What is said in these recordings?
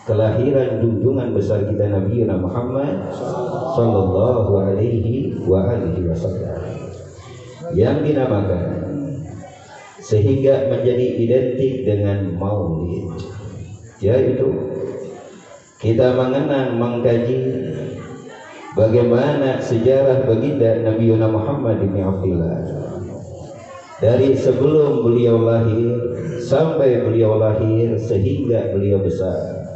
kelahiran junjungan besar kita Nabi Muhammad sallallahu alaihi wasallam yang dinamakan sehingga menjadi identik dengan maulid, yaitu kita mengenang, mengkaji bagaimana sejarah baginda Nabi Muhammad bin Abdullah dari sebelum beliau lahir sampai beliau lahir sehingga beliau besar,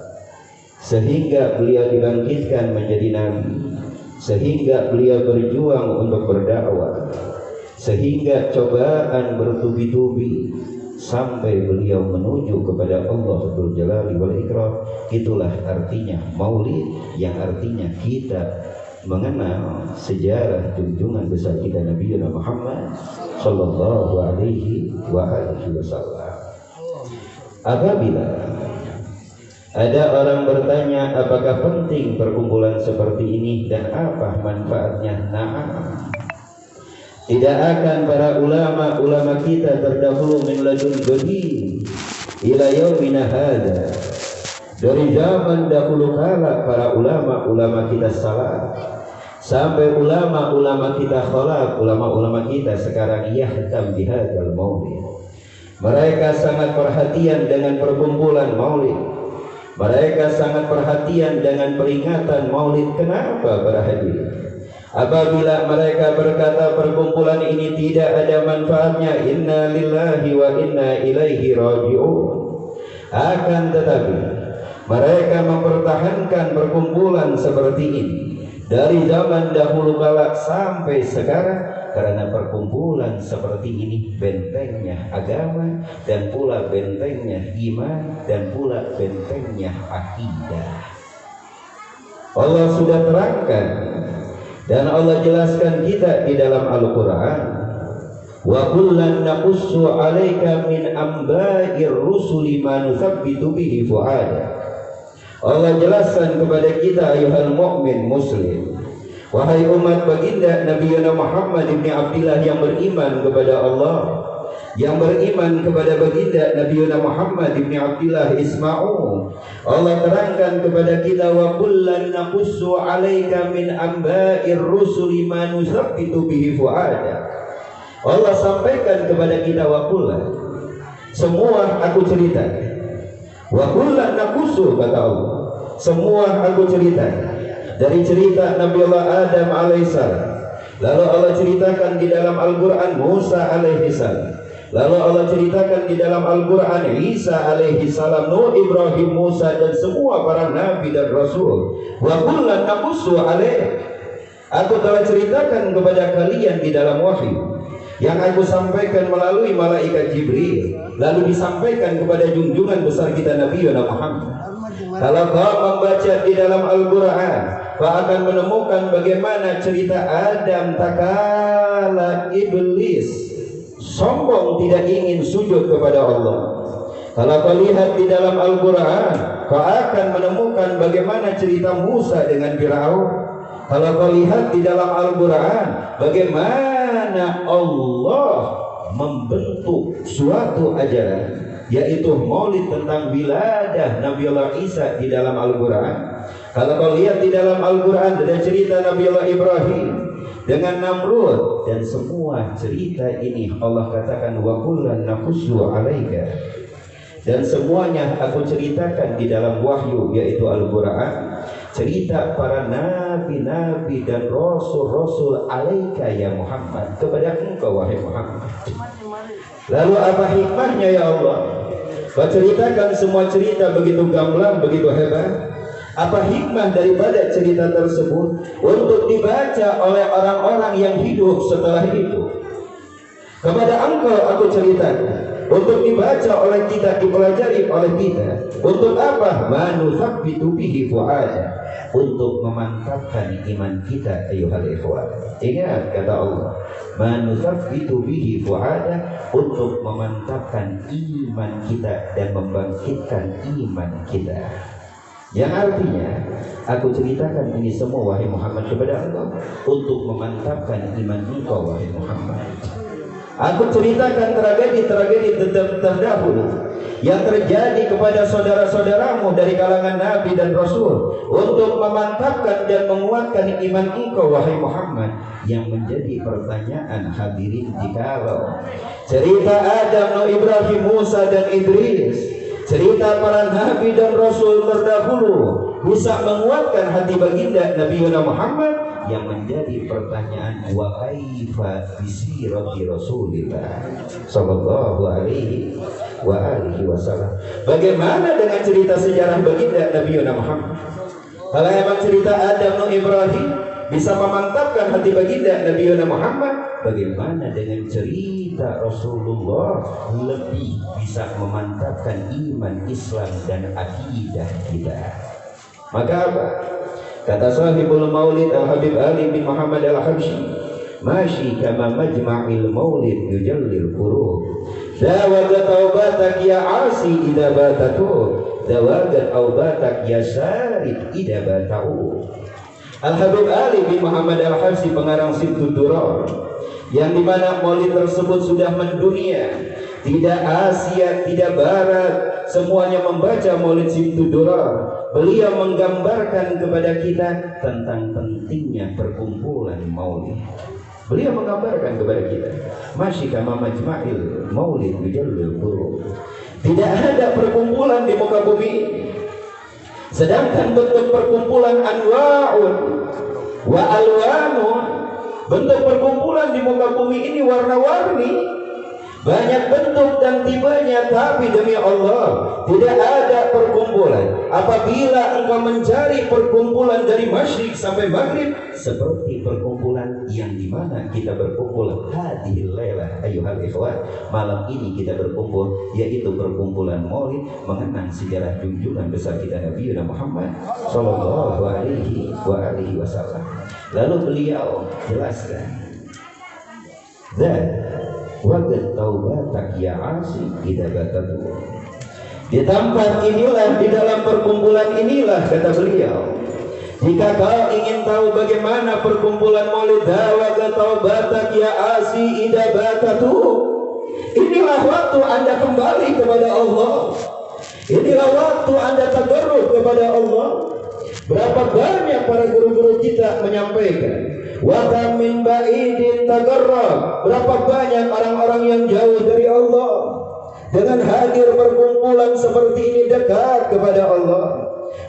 sehingga beliau dibangkitkan menjadi nabi, sehingga beliau berjuang untuk berdakwah, sehingga cobaan bertubi-tubi sampai beliau menuju kepada Allah Dzul Jalali wal Ikram. Itulah artinya maulid, yang artinya kita mengenal sejarah junjungan besar kita Nabi Muhammad sallallahu alaihi wasallam. Apabila ada orang bertanya apakah penting perkumpulan seperti ini dan apa manfaatnya? Tidak akan para ulama kita terdahulu min ladun qadim ila yaumina hada, dari zaman dahulu kala para ulama kita salaf sampai ulama kita khalaf, ulama kita sekarang yahtam bihadzal maulid. Mereka sangat perhatian dengan perkumpulan maulid. Mereka sangat perhatian dengan peringatan maulid. Kenapa para hadirin? Apabila mereka berkata perkumpulan ini tidak ada manfaatnya, inna lillahi wa inna ilaihi raji'un, akan tetapi mereka mempertahankan perkumpulan seperti ini dari zaman dahulu kala sampai sekarang, karena perkumpulan seperti ini bentengnya agama, dan pula bentengnya iman, dan pula bentengnya akidah. Allah sudah terangkan dan Allah jelaskan kita di dalam Al-Quran, wa kullan naqussu 'alaika min amba'ir rusuli ma nuthabbitu bihi fu'ada. Allah jelaskan kepada kita, ayuhal mu'min muslim, wahai umat baginda Nabi Muhammad bin Abdullah yang beriman kepada Allah, yang beriman kepada baginda Nabi Muhammad bin Abdullah, isma'u, Allah terangkan kepada kita, wa kullan naqussu 'alaika min amba'ir rusuli ma nusabbitu bihi fu'ada. Allah sampaikan kepada kita, wa kullan, semua aku cerita. Wa kullan naqussu, kata Allah, semua aku cerita. Dari cerita Nabi Allah Adam alaihissalam, lalu Allah ceritakan di dalam Al-Quran Musa alaihissalam, lalu Allah ceritakan di dalam Al-Quran Isa alaihissalam, Nuh, Ibrahim, Musa, dan semua para nabi dan rasul. Wa kullan naqussu alaik, aku telah ceritakan kepada kalian di dalam wahyu yang aku sampaikan melalui malaikat Jibril, lalu disampaikan kepada junjungan besar kita Nabi Muhammad. Kalau kau membaca di dalam Al-Quran, kau akan menemukan bagaimana cerita Adam takala iblis sombong tidak ingin sujud kepada Allah. Kalau kau lihat di dalam Al-Quran, kau akan menemukan bagaimana cerita Musa dengan Firaun. Kalau kau lihat di dalam Al-Quran, bagaimana Allah membentuk suatu ajaran, yaitu maulid tentang wiladah Nabi Allah Isa di dalam Al-Quran. Kalau kau lihat di dalam Al-Quran ada cerita Nabi Allah Ibrahim dengan Namrud, dan semua cerita ini Allah katakan wa kullan naqussu 'alaika, dan semuanya aku ceritakan di dalam wahyu yaitu Al-Quran, cerita para nabi-nabi dan rasul-rasul alaika ya Muhammad, kepada engkau wahai Muhammad. Lalu apa hikmahnya ya Allah? Kau ceritakan semua cerita begitu gamblang, begitu hebat. Apa hikmah daripada cerita tersebut? Untuk dibaca oleh orang-orang yang hidup setelah itu. Kepada engkau aku ceritakan, untuk dibaca oleh kita, dipelajari oleh kita. Untuk apa? Manusabbitu bihi fu'ada, untuk memantapkan iman kita, ayuhal ikhwan. Ingat kata Allah, manusabbitu bihi fu'ada, untuk memantapkan iman kita dan membangkitkan iman kita. Yang artinya, aku ceritakan ini semua wahai Muhammad kepada engkau untuk memantapkan iman engkau wahai Muhammad. Aku ceritakan tragedi-tragedi terdahulu yang terjadi kepada saudara-saudaramu dari kalangan Nabi dan Rasul untuk memantapkan dan menguatkan iman engkau wahai Muhammad. Yang menjadi pertanyaan hadirin, jikalau cerita Adam, Nuh, Ibrahim, Musa dan Idris, cerita para Nabi dan Rasul terdahulu bisa menguatkan hati baginda Nabi Muhammad, yang menjadi pertanyaan wa kaifa bisirati Rasulillah sallallahu alaihi wa alihi wasallam, bagaimana dengan cerita sejarah baginda Nabi Muhammad? Kalau emang cerita Adam, Nuh, Ibrahim bisa memantapkan hati baginda Nabi Muhammad, bagaimana dengan cerita Rasulullah lebih bisa memantapkan iman, Islam dan akidah kita? Maka apa? Kata sahibul maulid Al-Habib Ali bin Muhammad Al-Habsyi, mashi kama majma'il maulid yujallil qurub, dawagat taubatak ya asi idha batatu, dawagat taubatak ya sarid idha batau. Al-Habib Ali bin Muhammad Al-Habsyi, pengarang Sibtud Durar, yang dimana maulid tersebut sudah mendunia, tidak Asia, tidak Barat, semuanya membaca maulid Sibtud Durar. Beliau menggambarkan kepada kita tentang pentingnya perkumpulan maulid. Beliau menggambarkan kepada kita, masyi kama majma'il maulid yujallil qurub, tidak ada perkumpulan di muka bumi ini. Sedangkan bentuk perkumpulan anwa'un wa alwanun, bentuk perkumpulan di muka bumi ini warna-warni, banyak bentuk dan tipenya, tapi demi Allah tidak ada perkumpulan. Apabila engkau mencari perkumpulan dari masyrik sampai maghrib, seperti perkumpulan yang dimana kita berkumpul hadhil lailah ayyuhal ikhwan, malam ini kita berkumpul, yaitu perkumpulan maulid mengenang sejarah junjungan besar kita Nabi Muhammad sallallahu alaihi wasallam. Lalu beliau jelaskan, dan wagat taubatak ya asi idza batatu. Di tempat inilah, di dalam perkumpulan inilah, kata beliau, jika kau ingin tahu bagaimana perkumpulan maulid, wagat taubatak ya asi idza batatu, inilah waktu Anda kembali kepada Allah. Inilah waktu Anda tadarruf kepada Allah. Berapa banyak para guru-guru kita menyampaikan, wa kam min ba'idin tagarrab, berapa banyak orang-orang yang jauh dari Allah, dengan hadir perkumpulan seperti ini dekat kepada Allah.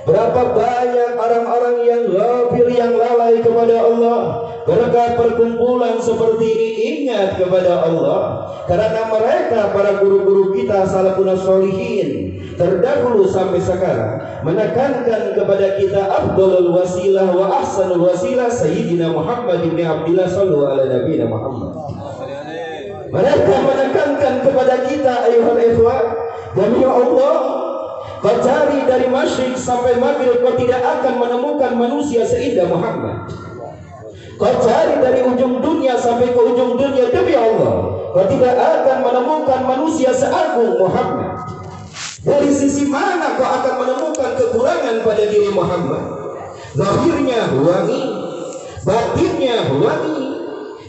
Berapa banyak orang-orang yang ghafil, yang lalai kepada Allah, berkat perkumpulan seperti ini ingat kepada Allah. Karena mereka, para guru-guru kita salafun sholihin terdahulu sampai sekarang, menekankan kepada kita afdalul wasilah wa ahsanul wasilah Sayyidina Muhammad ibn Abdillah sallallahu ala nabiyina Muhammad. Mereka menekankan kepada kita, ayuhal ikhwan, demi Allah, kau cari dari masyrik sampai maghrib, kau tidak akan menemukan manusia seindah Muhammad. Kau cari dari ujung dunia sampai ke ujung dunia, demi Allah, kau tidak akan menemukan manusia seagung Muhammad. Dari sisi mana kau akan menemukan kekurangan pada diri Muhammad? Zahirnya wangi, batinnya wangi,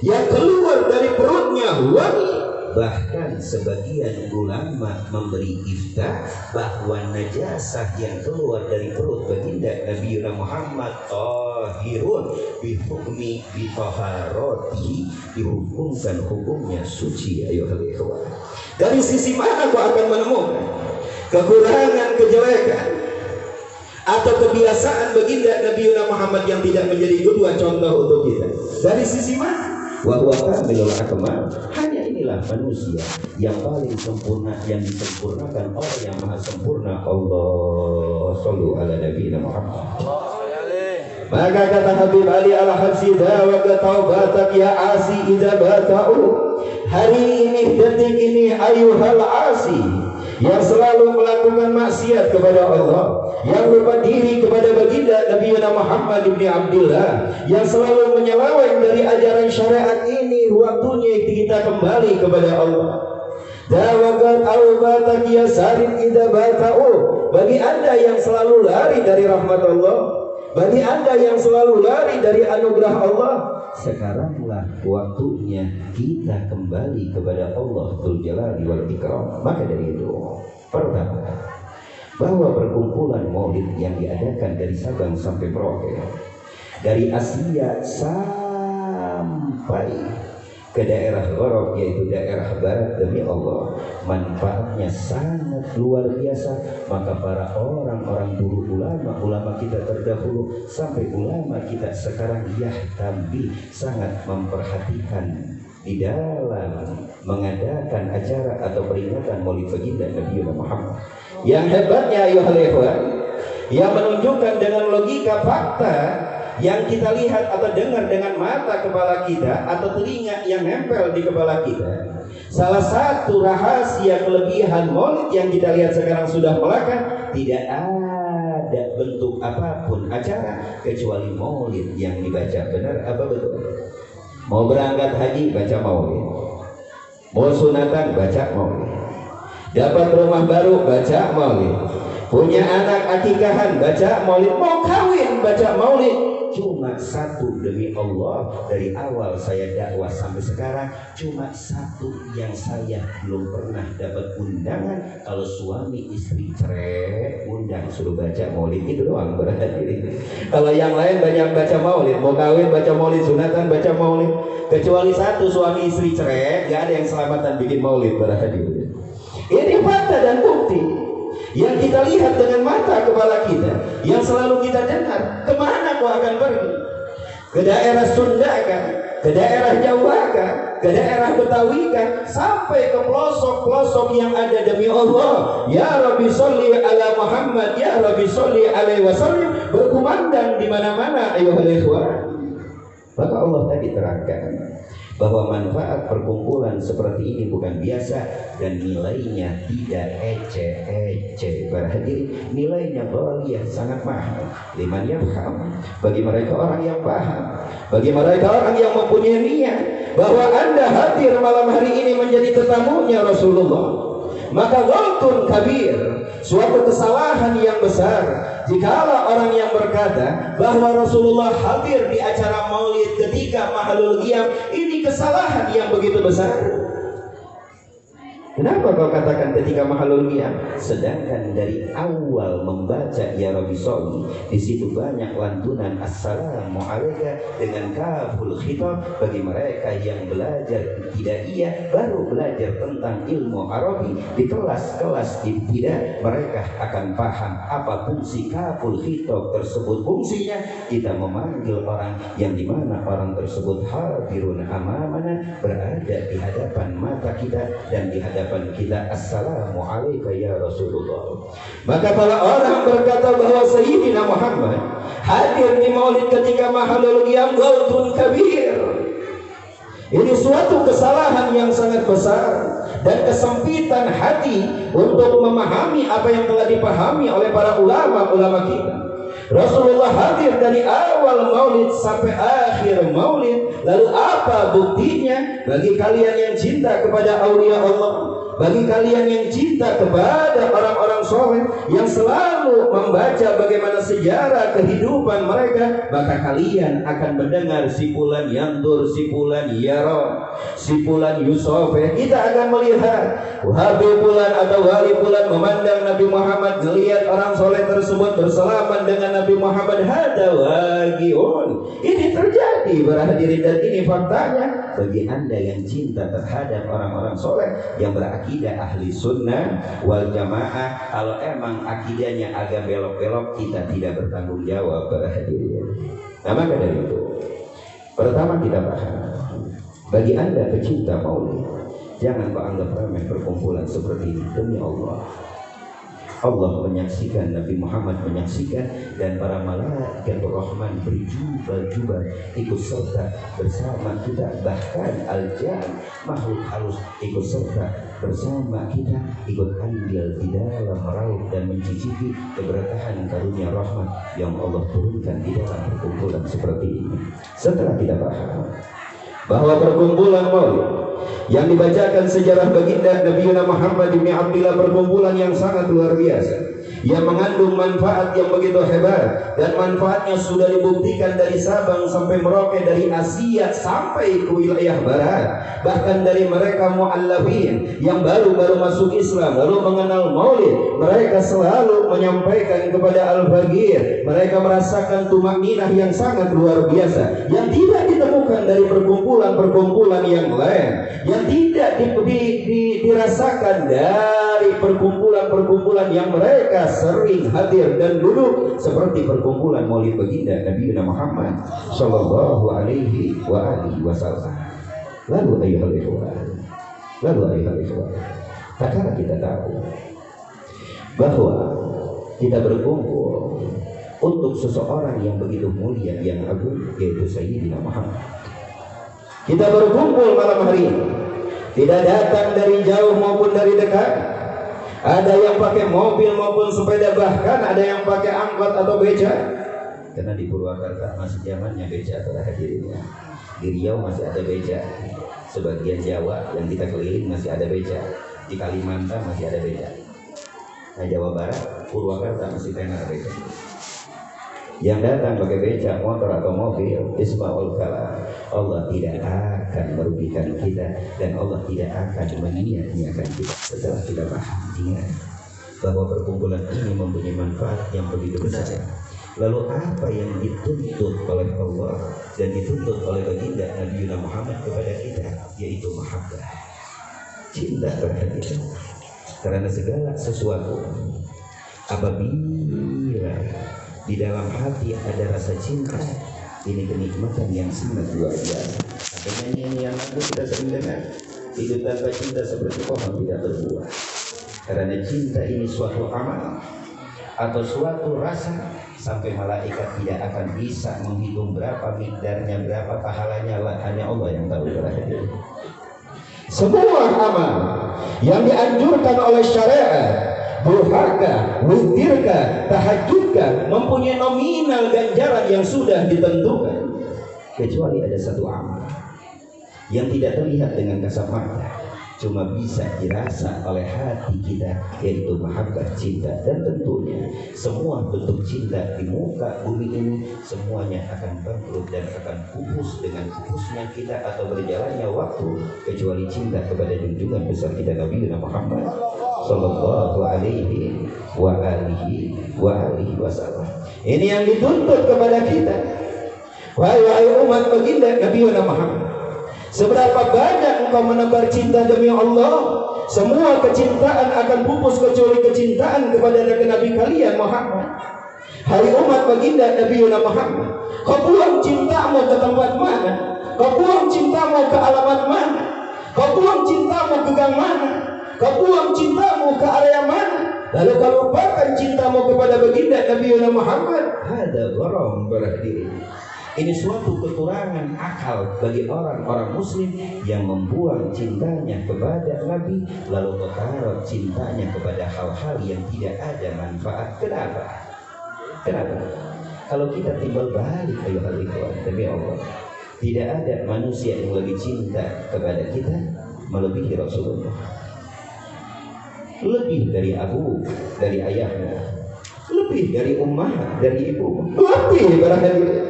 yang keluar dari perutnya wangi. Bahkan sebagian ulama memberi iftah bahwa najasah yang keluar dari perut baginda Nabi Muhammad tahirun bihukmi bitaharati, dihukumkan hukumnya suci. Ayo ikhwan, dari sisi mana kau akan menemukan kekurangan, kejelekan atau kebiasaan baginda Nabi Muhammad yang tidak menjadi kedua contoh untuk kita? Dari sisi mana? Wa huwa kamilul akmal, hanya inilah manusia yang paling sempurna, yang disempurnakan oleh yang maha sempurna, Allah. Shallu ala nabiyina Muhammad. Maka kata Habib Ali Al-Habsyi, dawaga taubatak ya asi idza bata'u, hari ini, detik ini, ayuhal asi, yang selalu melakukan maksiat kepada Allah, yang lupa diri kepada baginda Nabi Muhammad ibn Abdillah, yang selalu menyeleweng dari ajaran syariat ini, waktunya kita kembali kepada Allah. Dawagat taubatak ya sarid idza bata'u, bagi Anda yang selalu lari dari rahmat Allah, bagi Anda yang selalu lari dari anugerah Allah, sekaranglah waktunya kita kembali kepada Allah Dzul Jalali wal Ikram. Maka dari itu, Pertama, bahwa perkumpulan maulid yang diadakan dari Sabang sampai Merauke, dari Asia sampai ke daerah Gharab, yaitu daerah barat, demi Allah manfaatnya sangat luar biasa. Maka para orang-orang dulu, ulama kita terdahulu sampai ulama kita sekarang yahtambi, sangat memperhatikan di dalam mengadakan acara atau peringatan Maulid Baginda Nabi Muhammad. Yang hebatnya ayuhal ikhwan, yang menunjukkan dengan logika fakta yang kita lihat atau dengar dengan mata kepala kita atau telinga yang nempel di kepala kita. Salah satu rahasia kelebihan maulid yang kita lihat sekarang sudah melekat, tidak ada bentuk apapun acara kecuali maulid yang dibaca. Benar apa betul? Mau berangkat haji baca maulid, mau sunatan baca maulid, dapat rumah baru baca maulid, punya anak akikahan baca maulid, mau kawin baca maulid. Cuma satu demi Allah, dari awal saya dakwah sampai sekarang cuma satu yang saya belum pernah dapat undangan. Kalau suami istri cerai undang suruh baca maulid, itu doang berarti. Kalau yang lain banyak baca maulid, mau kawin baca maulid, sunatan baca maulid. Kecuali satu, suami istri cerai gak ada yang selamatan bikin maulid berarti. Ini fakta dan bukti yang kita lihat dengan mata kepala kita, yang selalu kita dengar. Kemana kau akan pergi? Ke daerah Sunda kah? Ke daerah Jawa kah? Ke daerah Betawi kah? Sampai ke pelosok-pelosok yang ada, demi Allah, ya Rabbi sholli ala Muhammad, ya Rabbi sholli alaihi wasallam, berkumandang di mana-mana ayuhal ikhwan. Maka Allah tadi terangkan bahwa manfaat perkumpulan seperti ini bukan biasa dan nilainya tidak ece-ece. Berarti nilainya ghaliyah, sangat mahal. Liman yafham, bagi mereka orang yang paham, bagi mereka orang yang mempunyai niat bahwa Anda hadir malam hari ini menjadi tetamunya Rasulullah, maka ghaltun kabir, suatu kesalahan yang besar jikalau orang yang berkata bahwa Rasulullah hadir di acara maulid ketika mahalul qiyam. Ini kesalahan yang begitu besar. Kenapa kau katakan ketika mahalul qiyam? Sedangkan dari awal membaca ya Rabbi sholli, di situ banyak lantunan assalamu alaika dengan kaful khitab. Bagi mereka yang belajar ibtidaiyah, baru belajar tentang ilmu Arabi di kelas-kelas ibtidah, mereka akan paham apa fungsi kaful khitab tersebut. Fungsinya kita memanggil orang yang dimana orang tersebut hadirun amamana, berada di hadapan mata kita dan di hadapan kita, assalamu alaika ya Rasulullah. Maka para orang berkata bahwa Sayyidina Muhammad hadir di maulid ketika mahalul qiyam ghaltun kabir. Ini suatu kesalahan yang sangat besar dan kesempitan hati untuk memahami apa yang telah dipahami oleh para ulama-ulama kita. Rasulullah hadir dari awal maulid sampai akhir maulid. Lalu apa buktinya? Bagi kalian yang cinta kepada aulia Allah, bagi kalian yang cinta kepada orang-orang soleh yang selalu membaca bagaimana sejarah kehidupan mereka, maka kalian akan mendengar sipulan yandur, sipulan yara, sipulan Yusuf. Kita akan melihat Habibulan atau Walibulan memandang Nabi Muhammad, melihat orang soleh tersebut bersalaman dengan Nabi Muhammad. Hada waqi'un. Ini terjadi berhadirin, dan ini faktanya. Bagi Anda yang cinta terhadap orang-orang soleh yang berakidah ahli sunnah wal jamaah, kalau emang akidahnya agak belok-belok, kita tidak bertanggung jawab berhadirin. Nah, maka dari itu, pertama kita paham, bagi Anda pecinta maulid, jangan kau anggap remeh perkumpulan seperti ini. Demi Allah, Allah menyaksikan, Nabi Muhammad menyaksikan, dan para malaikat Rahman berjubah-jubah ikut serta bersama kita. Bahkan al-jan, makhluk halus, ikut serta bersama kita, ikut andil di dalam meraup dan mencicipi keberkahan karunia rahmat yang Allah turunkan di dalam perkumpulan seperti ini. Setelah kita paham bahwa perkumpulan maulid yang dibacakan sejarah baginda Nabi Muhammad bin Abdullah, perkumpulan yang sangat luar biasa, yang mengandung manfaat yang begitu hebat, dan manfaatnya sudah dibuktikan dari Sabang sampai Merauke, dari Asia sampai ke wilayah barat. Bahkan dari mereka mu'allafin yang baru-baru masuk Islam lalu mengenal maulid, mereka selalu menyampaikan kepada Al-Faqir, mereka merasakan tumakninah yang sangat luar biasa yang tidak ditemukan dari perkumpulan-perkumpulan yang lain, yang tidak dirasakan dari perkumpulan-perkumpulan yang mereka sering hadir dan duduk, seperti perkumpulan Maulid Baginda Nabi Muhammad sallallahu alaihi wasallam. Lalu ayuhal ikhwan, tatkala kita tahu bahwa kita berkumpul untuk seseorang yang begitu mulia, yang agung, yaitu Sayyidina Muhammad. Kita berkumpul malam hari ini, tidak datang dari jauh maupun dari dekat. Ada yang pakai mobil maupun sepeda, bahkan ada yang pakai angkot atau beca. Karena di Purwakarta masih zamannya beca pada hadirnya. Di Riau masih ada beca, sebagian Jawa yang kita keliling masih ada beca, di Kalimantan masih ada beca. Nah, Jawa Barat, Purwakarta masih tenar beca. Yang datang pakai beca, motor atau mobil, isma'ul kalam, Allah tidak akan merugikan kita, dan Allah tidak akan menyia-nyiakan kita. Setelah kita paham, ingat bahwa perkumpulan ini mempunyai manfaat yang begitu besar. Lalu apa yang dituntut oleh Allah dan dituntut oleh baginda Nabi Muhammad kepada kita, yaitu mahabbah, cinta terhadap kita. Karena segala sesuatu apabila di dalam hati ada rasa cinta, ini kenikmatan yang sangat luar biasa. Ada nyanyian yang lagu kita sering dengar, hidup tanpa cinta seperti pohon tidak berbuah. Karena cinta ini suatu amal atau suatu rasa, sampai malaikat tidak akan bisa menghitung berapa mikdarnya, berapa pahalanya, hanya Allah yang tahu. Semua amal yang dianjurkan oleh syariat, duhaka, witirka, tahajudka, mempunyai nominal ganjaran yang sudah ditentukan, kecuali ada satu amal yang tidak terlihat dengan kasat mata, cuma bisa dirasa oleh hati kita, yaitu mahabbah, cinta. Dan tentunya semua bentuk cinta di muka bumi ini semuanya akan bangkrut dan akan pupus dengan pupusnya kita atau berjalannya waktu, kecuali cinta kepada junjungan besar kita Nabi Muhammad sallallahu alaihi wasallam. Ini yang dituntut kepada kita. Wahai umat baginda Nabi Muhammad, seberapa banyak engkau menebar cinta demi Allah, semua kecintaan akan pupus kecuali kecintaan kepada Nabi kalian Muhammad. Hai umat baginda Nabi Muhammad, kau buang cintamu ke tempat mana? Kau buang cintamu ke alamat mana? Kau buang cintamu ke gang mana? Kau buang cintamu ke area mana? Lalu kau lupakan cintamu kepada baginda Nabi Muhammad. Hada gharam berdiri. Ini suatu kekurangan akal bagi orang-orang muslim yang membuang cintanya kepada Nabi, lalu bertaruh cintanya kepada hal-hal yang tidak ada manfaat. Kenapa? Kalau kita timbal balik, ayuhal ikhwan, demi Allah, tidak ada manusia yang lebih cinta kepada kita melebihi Rasulullah. Lebih dari abu, dari ayahnya, lebih dari ummah, dari ibu, lebih barangkali.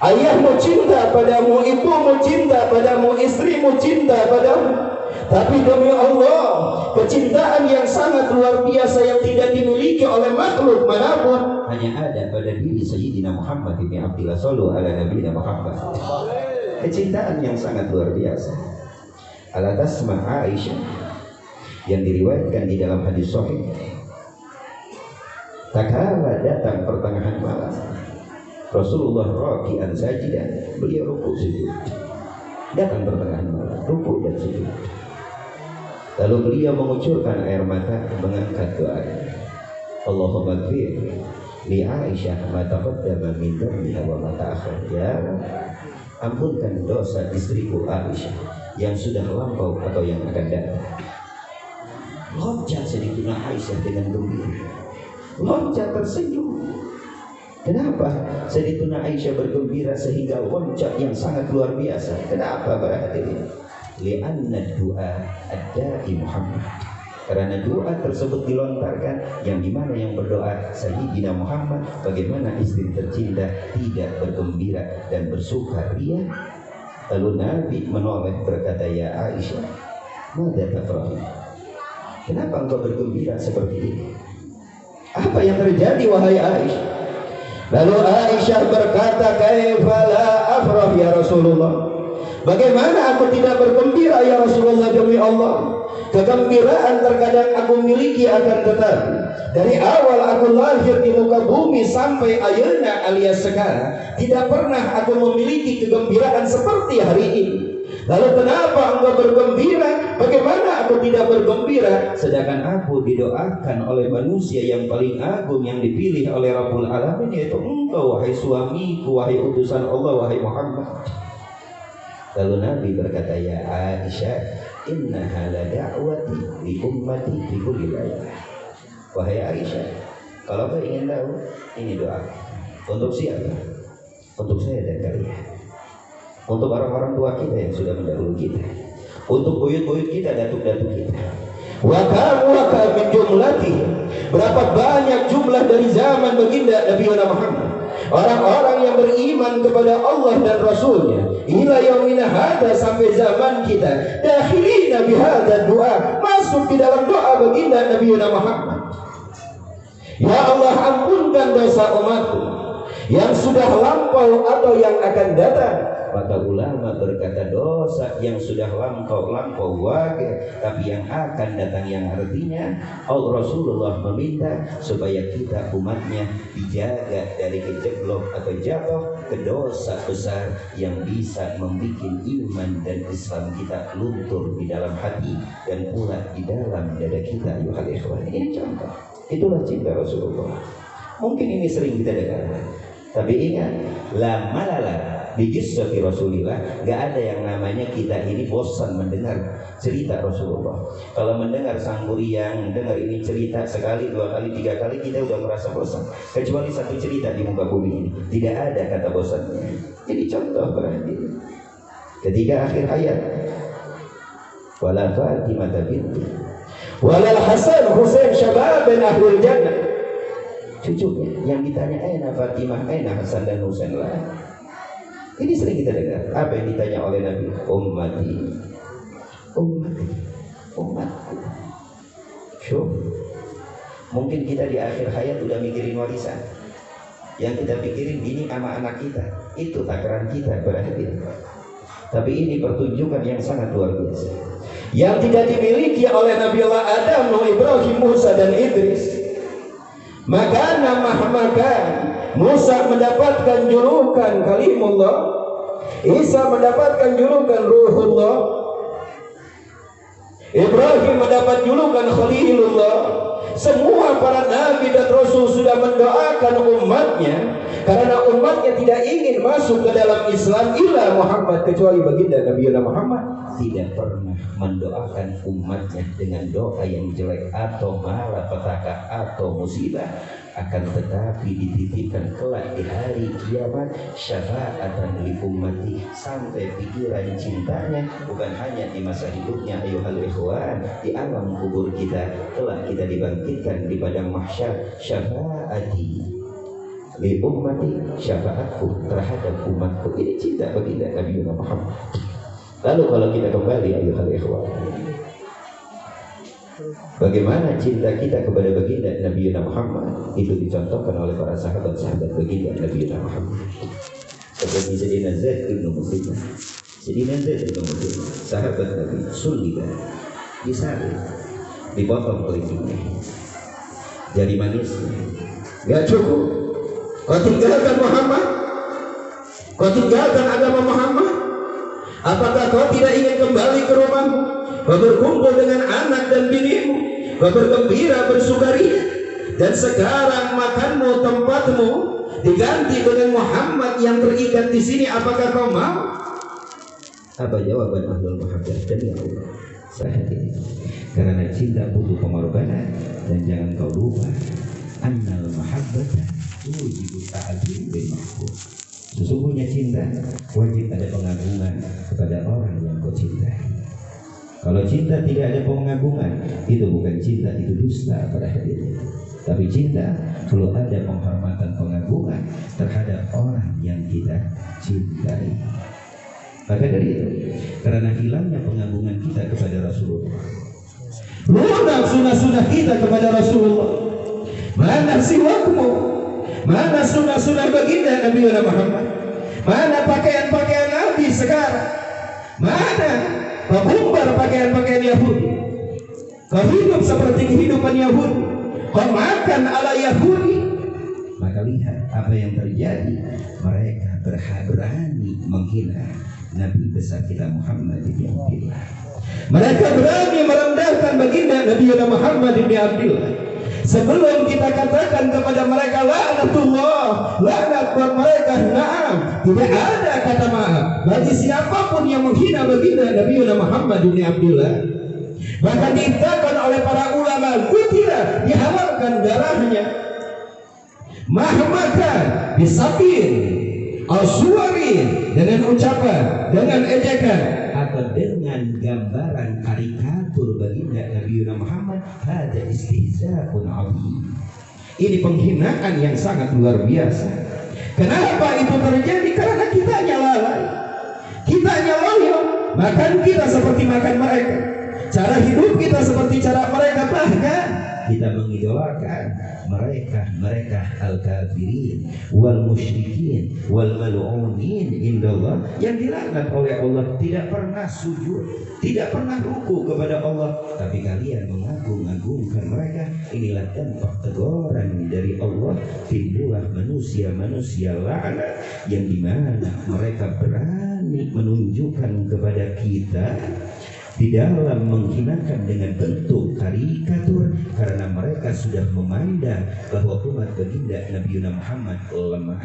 Ayahmu cinta padamu, ibumu cinta padamu, istrimu cinta padamu. Tapi demi Allah, kecintaan yang sangat luar biasa yang tidak dimiliki oleh makhluk manapun hanya ada pada diri Sayyidina Muhammad bin Abdillah sallallahu ala Nabi Muhammad. Kecintaan yang sangat luar biasa. Ala tasma Aisyah yang diriwayatkan di dalam hadis sahih, tatkala datang pertengahan malam, Rasulullah raki'an sajidan, beliau rukuk sujud. Datang pertengahan malam, rukuk dan sujud. Lalu beliau mengucurkan air mata, mengangkat doa, Allahumma ighfir li Aisyah ma taqaddama min dhanbiha wa ma ta'akhkhar. Ya, ampunkan dosa istriku Aisyah yang sudah lampau atau yang akan datang. Loncat Sayyidatina Aisyah dengan gembira, loncat tersenyum. Kenapa Sayyidatina Aisyah bergembira sehingga loncat yang sangat luar biasa? Kenapa para hadirin? Li'anna du'a ad-da'i Muhammad. Karena doa tersebut dilontarkan yang dimana yang berdoa Sayyidina Muhammad, bagaimana istri tercinta tidak bergembira dan bersukaria. Lalu Nabi menoleh berkata, ya Aisyah, mada tafrahi? Kenapa engkau bergembira seperti ini? Apa yang terjadi wahai Aisyah? Lalu Aisyah berkata, kaifa la afrah ya Rasulullah? Bagaimana aku tidak bergembira ya Rasulullah, demi Allah? Kegembiraan terkadang aku miliki, akan tetapi dari awal aku lahir di muka bumi sampai ayeuna alias sekarang tidak pernah aku memiliki kegembiraan seperti hari ini. Lalu kenapa engkau bergembira? Bagaimana aku tidak bergembira? Sedangkan aku didoakan oleh manusia yang paling agung yang dipilih oleh Rabbul Alamin, yaitu engkau wahai suamiku, wahai utusan Allah, wahai Muhammad. Lalu Nabi berkata, ya Aisyah, innaha la da'wati li ummati fi kulli laylah. Wahai Aisyah, kalau kau ingin tahu, ini doa. Untuk siapa? Untuk saya dan kalian. Untuk orang-orang tua kita yang sudah mendahului kita. Untuk buyut-buyut kita, datuk-datuk kita. Wa kam min jumlati. Berapa banyak jumlah dari zaman baginda Nabi Muhammad, orang-orang yang beriman kepada Allah dan Rasulnya, ila yaumina hada, sampai zaman kita, dakhilina bihadza doa, masuk di dalam doa baginda Nabi Muhammad. Ya Allah, ampunkan dosa umatku yang sudah lampau atau yang akan datang. Maka ulama berkata, dosa yang sudah lampau wajar, tapi yang akan datang, yang artinya Rasulullah meminta supaya kita umatnya dijaga dari kejeblok atau jatuh ke dosa besar yang bisa membuat iman dan Islam kita luntur di dalam hati dan pula di dalam dada kita. Ayuhal ikhwan, ini contoh. Itulah cinta Rasulullah. Mungkin ini sering kita dengar, tapi ingat, la malala di qissati Rasulillah, gak ada yang namanya kita ini bosan mendengar cerita Rasulullah. Kalau mendengar sang Kuriang, dengar ini cerita sekali, dua kali, tiga kali, kita udah merasa bosan. Kecuali satu cerita di muka bumi ini, tidak ada kata bosannya. Jadi contoh berarti ketika akhir ayat, wala Fatimah binti walal Hasan Husain syababan ahlul jannah, cucunya yang ditanya, aina Fatimah, aina Hasan dan Husain lah. Ini sering kita dengar. Apa yang ditanya oleh Nabi? Ummati, ummati, umatku. Syuh. Mungkin kita di akhir hayat udah mikirin warisan. Yang kita pikirin ini sama anak kita, itu takaran kita berakhir. Tapi ini pertunjukan yang sangat luar biasa, yang tidak dimiliki oleh Nabiullah Adam, Nuh, Ibrahim, Musa dan Idris. Maka Musa mendapatkan julukan Kalimullah, Isa mendapatkan julukan Ruhullah, Ibrahim mendapat julukan Khalilullah. Semua para nabi dan rasul sudah mendoakan umatnya, karena umatnya tidak ingin masuk ke dalam Islam illa Muhammad, kecuali baginda Nabi Muhammad tidak pernah mendoakan umatnya dengan doa yang jelek atau malapetaka atau musibah. Akan tetapi dititipkan kelak di hari kiamat syafaatan li ummati, sampai pikiran cintanya bukan hanya di masa hidupnya ayuhal ikhwan, di alam kubur kita kelak kita dibangkitkan di padang mahsyar. Syafaati li ummati, syafaatku terhadap umatku. Ini cinta baginda Nabi Muhammad. Lalu kalau kita kembali ayuhal ikhwan, bagaimana cinta kita kepada baginda Nabi Muhammad itu dicontohkan oleh para sahabat-sahabat baginda Nabi Muhammad. Seperti Sayyidina Zaid bin Muhammad, Sayyidina Zaid bin Muhammad, sahabat Nabi, sulliban, disalib, dipotong kulitnya, jari manisnya. Gak cukup, kau tinggalkan Muhammad, kau tinggalkan agama Muhammad. Apakah kau tidak ingin kembali ke rumahmu, kau berkumpul dengan anak dan binimu, kau bergembira, bersukaria, dan sekarang makanmu, tempatmu diganti dengan Muhammad yang terikat di sini? Apakah kau mau? Apa jawaban Ahlul Mahabbah? Demi Allah, saat ini karena cinta butuh pengorbanan, dan jangan kau lupa annal mahabbata tujibu ta'zim bil mahbub. Sesungguhnya cinta wajib ada pengagungan kepada orang yang kau cintai. Kalau cinta tidak ada pengagungan, itu bukan cinta, itu dusta pada hadirin. Tapi cinta kalau ada penghormatan, pengagungan terhadap orang yang kita cintai. Maka dari itu, karena hilangnya pengagungan kita kepada Rasulullah, lunak sunnah-sunnah kita kepada Rasulullah, mana siwakmu, mana sunnah-sunnah baginda Nabi Muhammad, mana pakaian-pakaian Nabi sekarang, mana pemumbar pakaian-pakaian Yahudi. Kau hidup seperti kehidupan Yahudi, kau makan ala Yahudi. Maka lihat apa yang terjadi. Mereka berani menghina Nabi besar kita Muhammad bin Abdullah. Mereka berani merendahkan baginda Nabi Muhammad bin Abdullah. Sebelum kita katakan kepada mereka laknatullah, laknat buat mereka, na'am, tidak ada kata maaf bagi siapapun yang menghina baginda Nabi Muhammad bin Abdullah. Bahkan dikatakan oleh para ulama, kutila, dihalalkan darahnya, mahmakan, disabir, al-suwarin, dengan ucapan, dengan ejekan, atau dengan gambaran karikatur baginda Nabi Muhammad. Ada istihza'un 'azim. Ini penghinaan yang sangat luar biasa. Kenapa itu terjadi? Karena kitanya lalai, kitanya loyo, makan kita seperti makan mereka, cara hidup kita seperti cara mereka, bahkan kita mengidolakan mereka al-kafirin wal musyrikin wal mal'unin indallah, yang dilaknat oleh Allah, tidak pernah sujud, tidak pernah ruku kepada Allah, tapi kalian mengagung-agungkan mereka. Inilah dampak teguran dari Allah. Timbullah manusia-manusia laknat yang dimana mereka berani menunjukkan kepada kita di dalam menghinakan dengan bentuk karikatur, karena mereka sudah memandang bahwa umat baginda Nabi Muhammad lemah.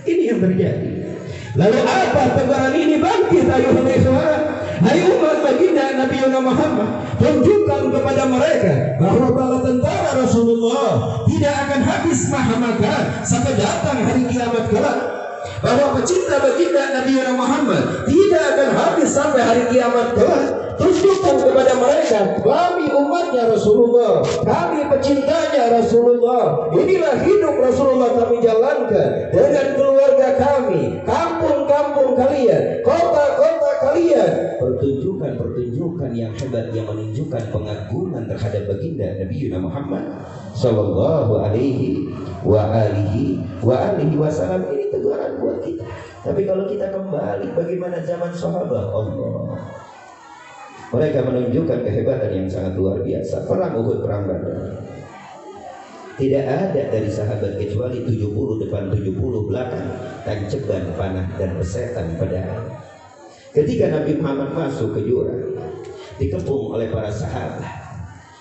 Ini yang terjadi. Lalu apa teguran ini bangkit? Ayo ikhwan, hai umat baginda Nabi Muhammad, tunjukkan kepada mereka bahwa bala tentara Rasulullah tidak akan habis makan sampai datang hari kiamat kelak. Bahwa pecinta baginda Nabi Muhammad tidak akan habis sampai hari kiamat kelak. Tunjukkan kepada mereka, kami umatnya Rasulullah, kami pecintanya Rasulullah. Inilah hidup Rasulullah kami jalankan dengan keluarga kami, kampung-kampung kalian, kota-kota kalian. Pertunjukan yang hebat yang menunjukkan pengagungan terhadap baginda Nabi Muhammad sallallahu alaihi wasallam. Ini teguran buat kita. Tapi kalau kita kembali bagaimana zaman sahabat Allah, mereka menunjukkan kehebatan yang sangat luar biasa. Perang Uhud, perang Badar, tidak ada dari sahabat kecuali 70 depan 70 belakang, tanceban, panah dan pesetan pedang. Ketika Nabi Muhammad masuk ke jurang, dikepung oleh para sahabat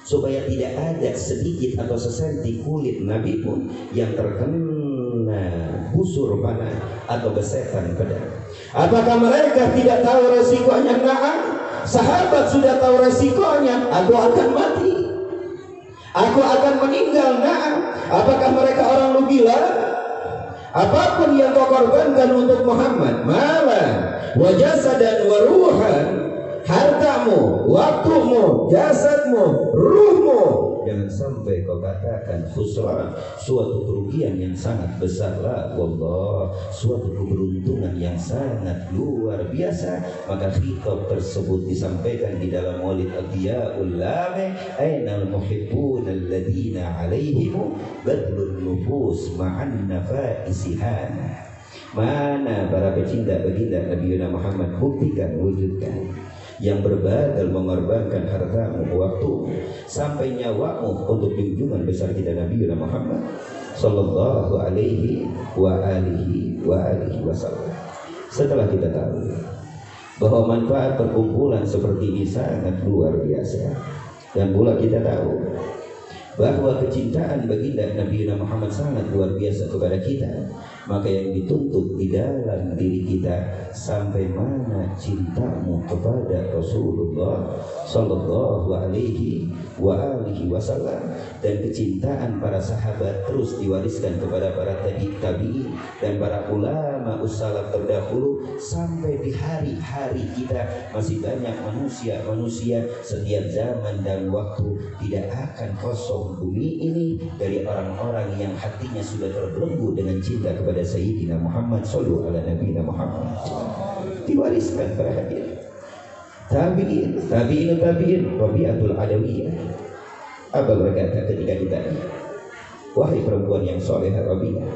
supaya tidak ada sedikit atau sesenti kulit Nabi pun yang terkena busur panah atau besetan pedang. Apakah mereka tidak tahu resikonya? Na'am. Sahabat sudah tahu resikonya. Aku akan mati, aku akan meninggal. Na'am. Apakah mereka orang lu gila? Apapun yang kau korbankan untuk Muhammad, malah wajasa dan waruhan, hartamu, waktumu, jasadmu, ruhmu, jangan sampai kau katakan khusran, suatu kerugian yang sangat besar. La wallah, suatu keberuntungan yang sangat luar biasa. Maka khitab tersebut disampaikan di dalam Maulid Adhiyaul Lame, ainal muhibbun alladhina alaihimu badlun nufus ma'an nafaisihan. Mana para pecinta baginda Nabi Muhammad, buktikan, wujudkan, yang berbadal mengorbankan hartamu, waktu, sampai nyawamu untuk junjungan besar kita Nabi Muhammad sallallahu alaihi wasallam. Setelah kita tahu bahwa manfaat perkumpulan seperti ini sangat luar biasa, dan pula kita tahu bahwa kecintaan baginda Nabi Muhammad sangat luar biasa kepada kita, maka yang dituntut di dalam diri kita, sampai mana cintamu kepada Rasulullah Sallallahu Alaihi Wasallam, dan kecintaan para sahabat terus diwariskan kepada para tabi'in dan para ulama ussalaf terdahulu, sampai di hari-hari kita masih banyak manusia setiap zaman dan waktu tidak akan kosong bumi ini dari orang-orang yang hatinya sudah terbelenggu dengan cinta kepada Sayyidina Muhammad sallallahu alaihi Muhammad. Diwariskan para hadirin. Tabi'in Rabi'atul Adawiyah. Apa berkata ketika ditanya, wahai perempuan yang soleh Rabi'ah,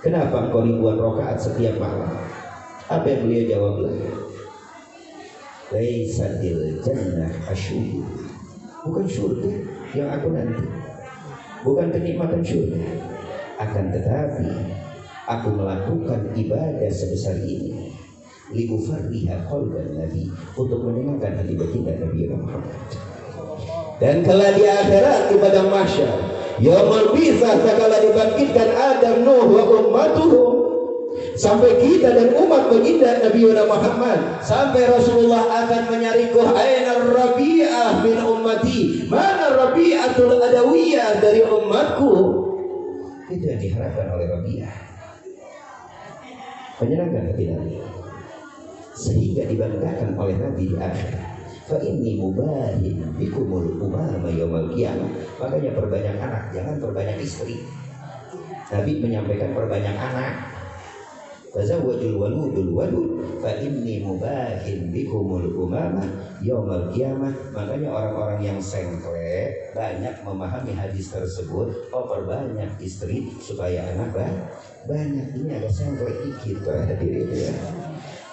kenapa engkau ribuan rakaat setiap malam? Apa yang beliau jawab? Laisatil jannah asyukur. Bukan surga yang aku nanti, bukan kenikmatan surga, akan tetapi aku melakukan ibadah sebesar ini liufarriha qalban Nabi, untuk menyenangkan hati baginda Nabi Muhammad. Dan kala di akhirat di padang mahsyar, yaumul bitsah, kala dibangkitkan Adam, Nuh wa ummatuhum, sampai kita dan umat baginda Nabi Muhammad, sampai Rasulullah akan menyariku, aina Rabi'ah min ummati, mana Rabi'atul Adawiyah dari umatku. Itu yang diharapkan oleh Rabi'ah, menyenangkan hati Nabi, sehingga dibanggakan oleh Nabi di akhir. Fa inni mubahin bikumul umama yaumil qiyamah. Makanya perbanyak anak, jangan perbanyak istri. Nabi menyampaikan perbanyak anak. Tazawwajul walud fa inni mubahin bikumul umama yaumil qiyamah. Makanya orang-orang yang sengkle banyak memahami hadis tersebut, oh perbanyak istri supaya anak banyak. Ini agak sengkle dikit hadirin ya.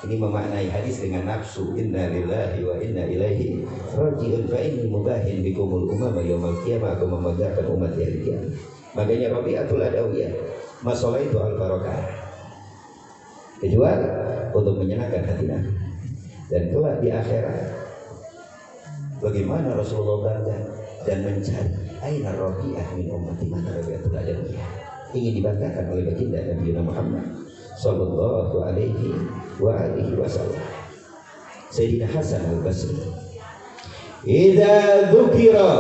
Ini memaknai hadis dengan nafsu, inna lillahi wa inna ilaihi raji'un, fa inni mubahin bikumul umama yaumil qiyamah, aku membanggakan umat yang kiamat. Makanya Rabi'atul Adawiyah, masalah itu al-barakah, kecuali untuk menyenangkan hati Nabi. Dan kelak di akhirat, bagaimana Rasulullah bangga dan mencari aina Rabi'ah min ummati, mana Rabi'atul Adawiyah, ingin dibanggakan oleh baginda Nabi Muhammad sallallahu alaihi wasallam. Sayyidina Hasan al-Basri, idza dzukira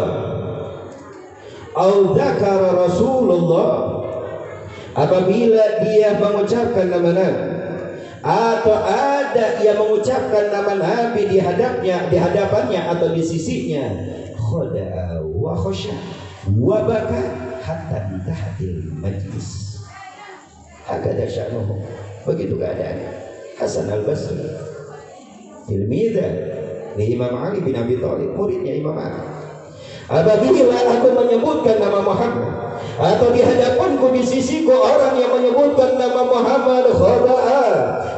au dzakara Rasulullah, apabila dia mengucapkan nama Nabi atau ada yang mengucapkan nama Nabi di hadapannya atau di sisinya, khada'a wa khasya wa baka hatta intahatil majlis. Hakada sya'nuhu, begitu keadaannya. Hasan al-Basri, tilmidah li Imam Ali bin Abi Thalib, muridnya Imam Ali. Apabila aku menyebutkan nama Muhammad atau di hadapanku di sisiku orang yang menyebutkan nama Muhammad, khada'a,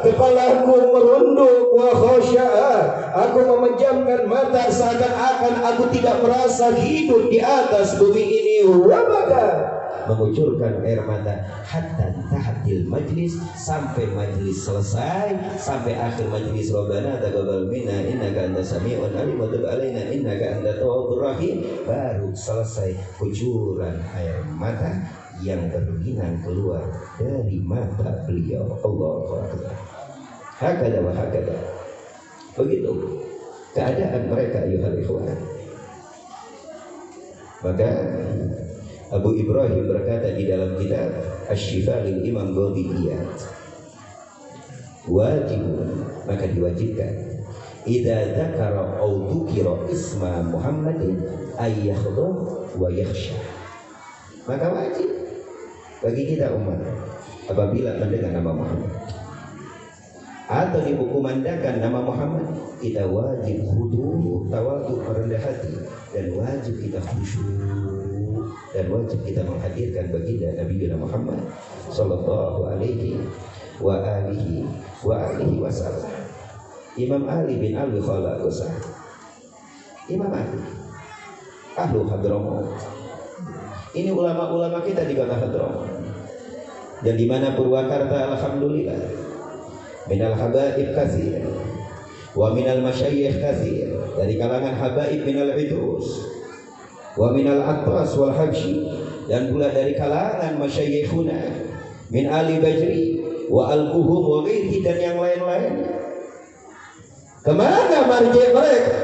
kepalaku merunduk, wa khasya'a, aku memejamkan mata seakan-akan aku tidak merasa hidup di atas bumi ini, wa baka, mengucurkan air mata, hatta tahatil majlis, sampai majlis selesai, sampai akhir majlis. Rabbana taqabbal minna innaka antas samiul alim wa tub alaina innaka antat tawwabur rahim, baru selesai kucuran air mata yang berlinang keluar dari mata beliau. Allahu akbar. Hakada wa hakada, begitu keadaan mereka ayuhal ikhwan. Maka Abu Ibrahim berkata di dalam kitab Asy-Syifa lil Imam Ghaziyat, wajibun, maka diwajibkan, idza dzakara au dzukira isma Muhammadin ayyakhdha wa yakhsha, maka wajib bagi kita umat apabila mendengar nama Muhammad atau dikumandangkan nama Muhammad, kita wajib khudu, tawadhu, merendah hati, dan wajib kita khusyuk, dan wajib kita menghadirkan baginda Nabi Muhammad sallallahu alaihi wasallam. Imam Ali bin Abi Khalaf, Imam Ali ahlu Hadramaut, ini ulama-ulama kita di kota Hadramaut, dan di mana Purwakarta, alhamdulillah, minal habaib katsir wa minal masyayikh katsir, dari kalangan habaib minal idrus wa minal Atras wal Habsyi, dan pula dari kalangan masyayikhuna min Ali Bajri wa al-Kuhum wa ghairihi, dan yang lain-lain. Kemana marji mereka?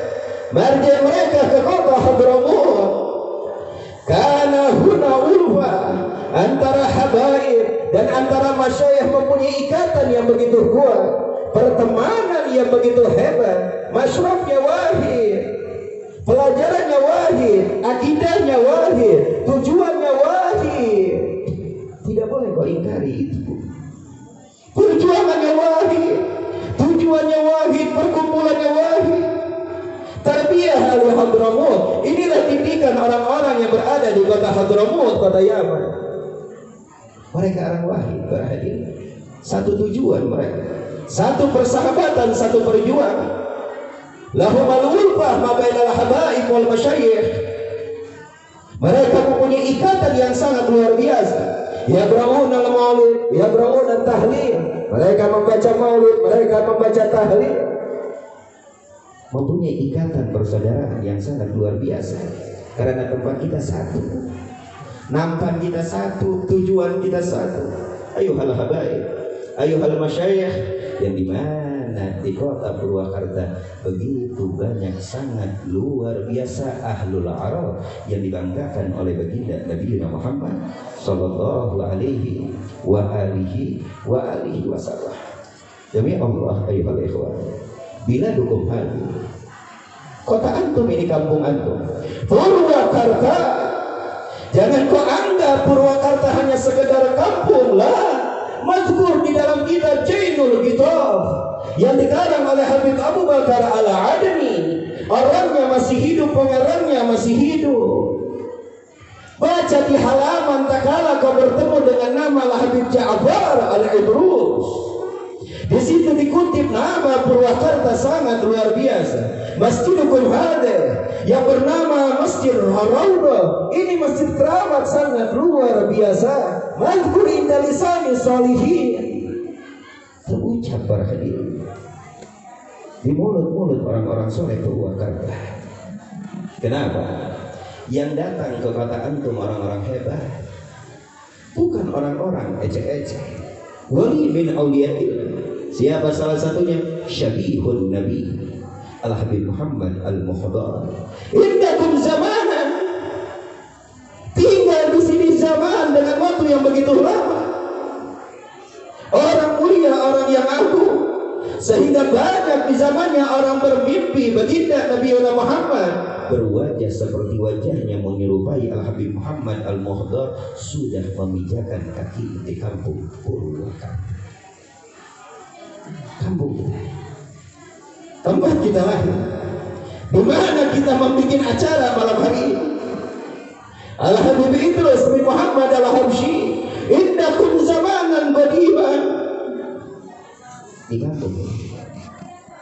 Marji mereka ke kota Hadramut. Karena huna ulfa antara habaib dan antara masyayikh mempunyai ikatan yang begitu kuat, pertemanan yang begitu hebat, masyrafnya wahid, pelajarannya wahid, akidahnya wahid, tujuannya wahid. Tidak boleh kau ingkari itu. Perjuangannya wahid, tujuannya wahid, perkumpulannya wahid. Tarbiyah ahli Hadramut, inilah didikan orang-orang yang berada di kota Hadramut, kota Yaman. Mereka orang wahid berhadir, satu tujuan mereka, satu persahabatan, satu perjuangan. Lahum al-ulfah ma bainal habaib wal masyayikh. Mereka mempunyai ikatan yang sangat luar biasa. Yaqra'un al-maulid, yaqra'un at-tahlil. Mereka membaca maulid, mereka membaca tahlil. Mempunyai ikatan persaudaraan yang sangat luar biasa. Karena tempat kita satu, nampan kita satu, tujuan kita satu. Ayuhal habaib, ayuhal masyayikh, yang dimana di kota Purwakarta begitu banyak, sangat luar biasa ahlul arab yang dibanggakan oleh baginda Nabi Muhammad sallallahu alaihi wa alihi wasallam. Demi Allah ayuhal ikhwan, bila dukung hal kota antum ini, kampung antum Purwakarta. Jangan kau anggap Purwakarta hanya sekedar kampung lah. Mazkur di dalam kitab Jainul Kitab yang dikarang oleh Habib Abu Bakar Al-Adni, orangnya masih hidup, pengarangnya masih hidup. Baca di halaman tak kala kau bertemu dengan nama Habib Ja'far Al-Idrus. Di situ dikutip nama Purwakarta sangat luar biasa. Masjidul Hadir yang bernama Masjid Ar-Raudhah, ini masjid keramat sangat luar biasa. Mazkur inda lisani sholihin, terucap berhadir di mulut-mulut orang-orang soleh Purwakarta. Kenapa? Yang datang ke kota antum orang-orang hebat, bukan orang-orang ecek-ecek. Wali min awliyaillah. Siapa salah satunya? Syabihun Nabi Al-Habib Muhammad Al-Muhdar. Indakum zamanan, tinggal di sini zaman dengan waktu yang begitu lama. Orang mulia, orang yang agung, sehingga banyak di zamannya orang bermimpi baginda Nabi Muhammad berwajah seperti wajahnya menyerupai Al-Habib Muhammad Al-Muhdar sudah memijakan kaki di kampung Purwakarta. Kampung kita, tempat kita lahir, di mana kita membuat acara malam hari ini. Al-Habib Idrus bin Muhammad Al-Habsyi, indakum zamanan qadiman, di kampung ini.